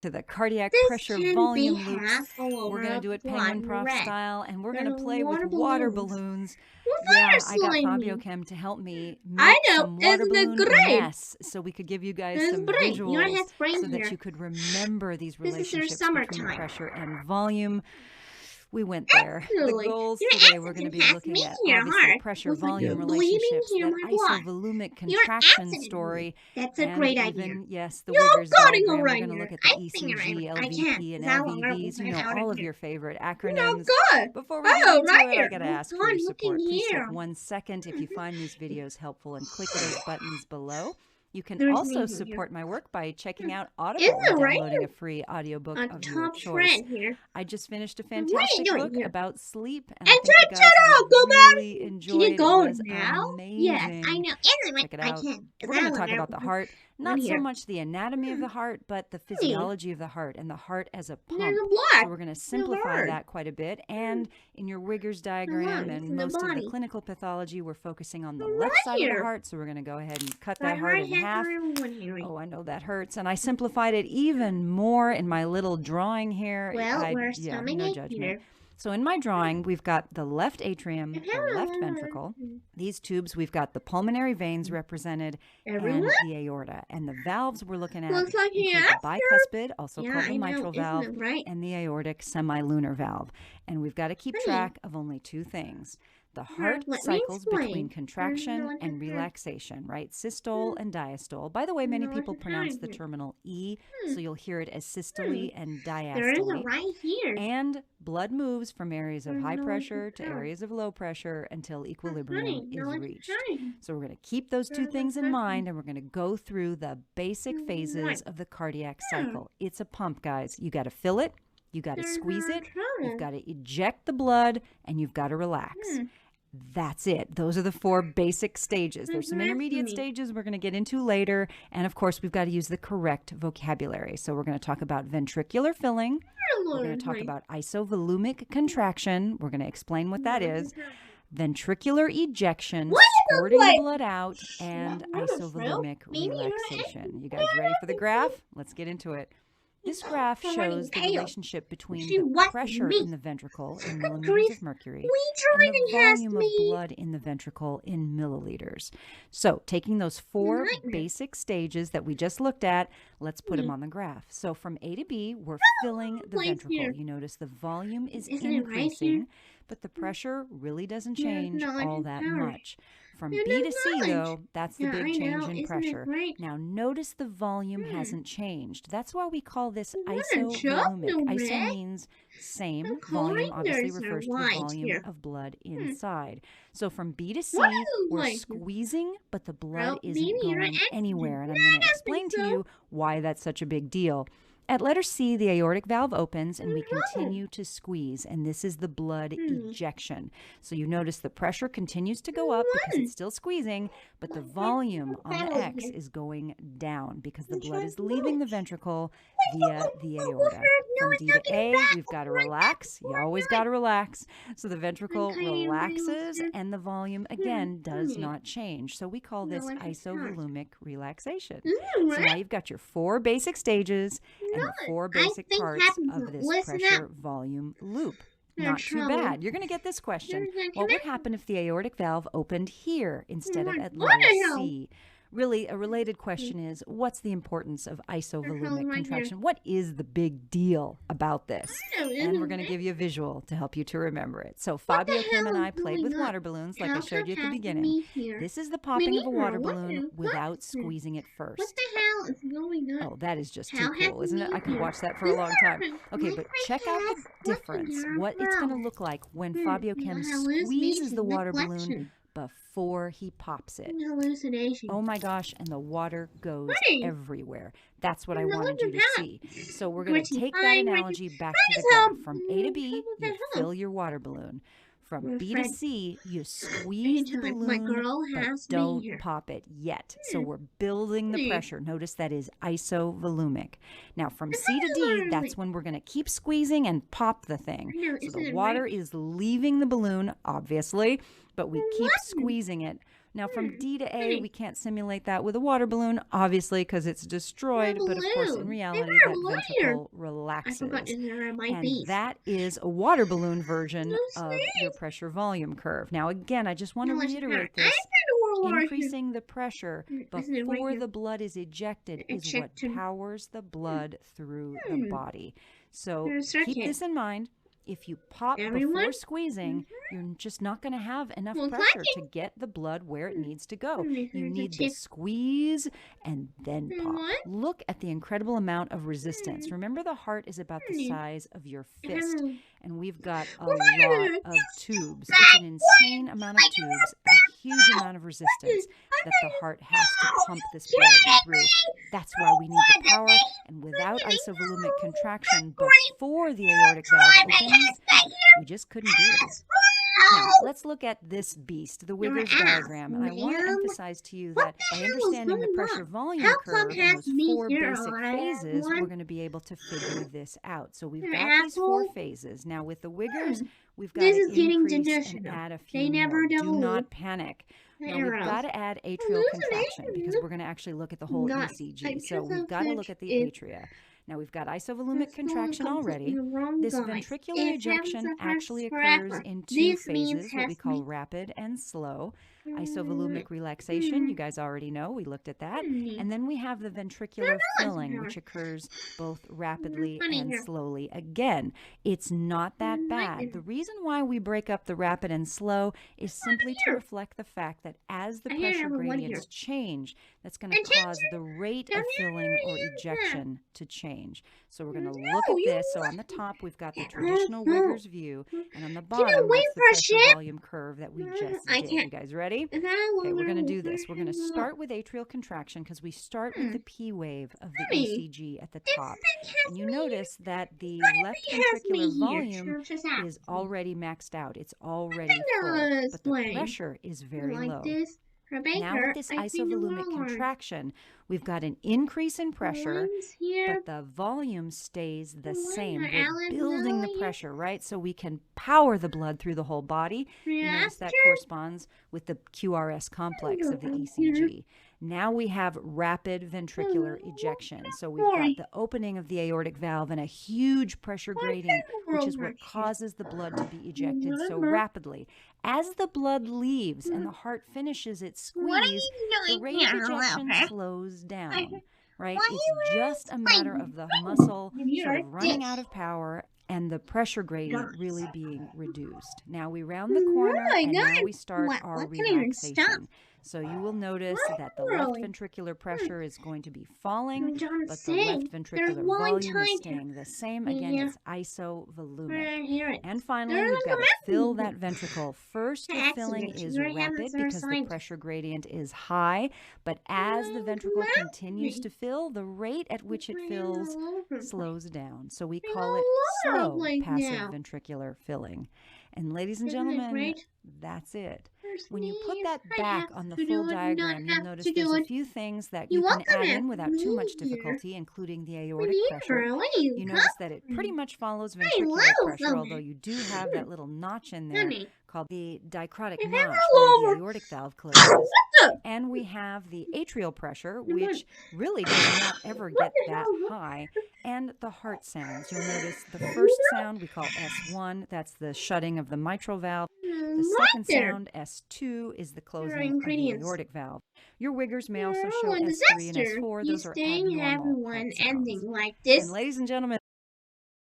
To the cardiac This pressure can volume be loops. half all We're going to do it penguin prof red. style, and we're Then going to play with water balloons. What Yeah, are I got slimy? Fabio Chem to help me I make know, some water isn't it balloon great? mess so we could give you guys It's some great. Fiona visuals has brain so that here. you could remember these This is their relationships between summertime. pressure and volume. We went there. Absolutely. The goals Your today, we're going to accident be has looking me at here obviously hard pressure-volume with bleeding relationships, here that my blood. isovolumic Your contraction accident. story, That's a and great even, idea. yes, the You're Wiggers cutting diagram. We're right going to here. look at the I think ECG, I can't, LVP, and 'cause I will LVVs. You know, out all of of here. your favorite No, acronyms. good. Before we get into right it, here. I got to ask for your support. Please take 1 second if you find these videos helpful and click those buttons below. You can also support my work by checking out Audible and downloading a free audiobook of your choice. I just finished a fantastic book about sleep, and I think you guys would really enjoy it. It was amazing. Yes, I know. Check it out. We're going to talk about the heart, not so much the anatomy of the heart, but the physiology of the heart and the heart as a pump. So we're going to simplify that quite a bit. And in your Wiggers diagram and most of the clinical pathology, we're focusing on the left side of the heart. So we're going to go ahead and cut that heart in half. Oh, I know that hurts. And I simplified it even more in my little drawing here. No judgment. Here. So in my drawing, we've got the left atrium, the left ventricle. These tubes, we've got the pulmonary veins represented and the aorta. And the valves we're looking at include the bicuspid, also called the mitral valve, and the aortic semilunar valve. And we've got to keep track of only 2 things. The heart cycles between contraction and relaxation, right? Systole and diastole. By the way, many people pronounce the terminal E, so you'll hear it as systole and diastole. There is a right here. And blood moves from areas of high pressure to areas of low pressure until equilibrium is reached. So we're going to keep those 2 things in mind, and we're going to go through the basic phases of the cardiac cycle. It's a pump, guys. You got to fill it. You got to squeeze it, you've got to eject the blood, and you've got to relax. That's it. Those are the 4 basic stages. There's some intermediate stages we're going to get into later. And of course, we've got to use the correct vocabulary. So we're going to talk about ventricular filling. We're going to talk about isovolumic contraction. We're going to explain what that is. Ventricular ejection, squirting the blood out, and isovolumic relaxation. You guys ready for the graph? Let's get into it. This graph shows the relationship between the pressure in the ventricle in millimeters of mercury and the volume of blood in the ventricle in milliliters. So taking those 4 basic stages that we just looked at, let's put them on the graph. So from A to B, we're filling the ventricle. You notice the volume is increasing, but the pressure really doesn't change all that much. From B to C, though, that's the big change in pressure. Now, notice the volume hasn't changed. That's why we call this isovolumic. Iso means same. Volume obviously refers to the volume of blood inside. So from B to C, we're squeezing, but the blood isn't going anywhere. And I'm going to explain to you why that's such a big deal. At letter C, the aortic valve opens and we continue to squeeze, and this is the blood ejection. So you notice the pressure continues to go up because it's still squeezing, but the volume on the X is going down because the blood is leaving the ventricle via the aorta. From D to A, we've got to relax. You always got to relax. So the ventricle relaxes and the volume, again, does not change. So we call this isovolumic relaxation. So now you've got your 4 basic stages and the 4 basic parts of this pressure volume loop. Not too bad. You're going to get this question. What would happen if the aortic valve opened here instead of at letter C? Really, a related question is, what's the importance of isovolumic contraction? What is the big deal about this? And we're going to give you a visual to help you to remember it. So Fabio, Kim, and I played with water balloons like I showed you at the beginning. This is the popping of a water balloon without squeezing it first. What the hell is going on? Oh, that is just too cool, isn't it? I could watch that for a long time. Okay, but check out the difference, what it's going to look like when Fabio Kim squeezes the water balloon before he pops it. Oh my gosh, and the water goes everywhere. That's what I wanted you to see. So we're going to take that analogy back to the graph. From A to B, you fill your water balloon. From B to C, you squeeze the balloon, but don't pop it yet. So we're building the pressure. Notice that is isovolumic. Now from C to D, that's when we're going to keep squeezing and pop the thing. So the water is leaving the balloon, obviously, but we keep squeezing it Now, from D to A, we can't simulate that with a water balloon, obviously, because it's destroyed. But of course, in reality, that ventricle relaxes. And that is a water balloon version of your pressure volume curve. Now, again, I just want to reiterate this. Increasing the pressure before the blood is ejected is what powers the blood through the body. So keep this in mind. If you pop before squeezing, you're just not going to have enough pressure to get the blood where it needs to go. You need to squeeze and then pop. Look at the incredible amount of resistance. Remember, the heart is about the size of your fist, and we've got a lot of tubes. It's an insane amount of tubes, a huge amount of resistance that the heart has to pump this blood through. That's why we need the power, and without isovolumic contraction before the aortic valve opens, we just couldn't do it. Now, let's look at this beast, the Wiggers diagram. And I want to emphasize to you that by understanding the pressure volume curve and those 4 basic phases, we're going to be able to figure this out. So we've got these 4 phases. Now, with the Wiggers, we've got to increase and add a few more. Do not panic. Now, we've got to add atrial contraction because we're going to actually look at the whole ECG. So we've got to look at the atria. Now, we've got isovolumic contraction already. This ventricular ejection actually occurs in 2 phases, what we call rapid and slow. Isovolumic relaxation, you guys already know, we looked at that. And then we have the ventricular filling, which occurs both rapidly and slowly. Again, it's not that bad. The reason why we break up the rapid and slow is simply to reflect the fact that as the pressure gradients change, that's going to cause the rate of filling or ejection to change. So we're going to look at this. So on the top, we've got the traditional Wiggers view, and on the bottom, that's the pressure volume curve that we just did. You guys ready? Okay, we're going to do this. We're going to start with atrial contraction because we start with the P wave of the ECG at the top. And you notice that the left ventricular volume is already maxed out. It's already full, but the pressure is very low. Now with this isovolumic contraction, we've got an increase in pressure, but the volume stays the same. We're building the pressure, right? So we can power the blood through the whole body. You notice that corresponds with the QRS complex of the ECG. Now we have rapid ventricular ejection. So we've got the opening of the aortic valve and a huge pressure gradient, which is what causes the blood to be ejected so rapidly. As the blood leaves and the heart finishes its squeeze, the rate of ejection slows down, right? It's just a matter of the muscle sort of running out of power and the pressure gradient really being reduced. Now we round the corner and now we start our relaxation. So you will notice that the left ventricular pressure is going to be falling, but the left ventricular volume is staying the same. Again, it's isovolumic. And finally, we've got to fill that ventricle. First, the filling is rapid because the pressure gradient is high, but as the ventricle continues to fill, the rate at which it fills slows down. So we call it slow passive ventricular filling. And ladies and gentlemen, that's it. When you put that back on the full diagram, you'll notice there's a few things that you can add in without too much difficulty, including the aortic pressure. You notice that it pretty much follows ventricular pressure, although you do have that little notch in there called the dicrotic notch where the aortic valve closes. And we have the atrial pressure, which really does not ever get that high, and the heart sounds. You'll notice the first sound we call S1, that's the shutting of the mitral valve. The second sound, S2, is the closing of the aortic valve. Your Wiggers may also show S3 and S4. Those are abnormal heart sounds. And ladies and gentlemen,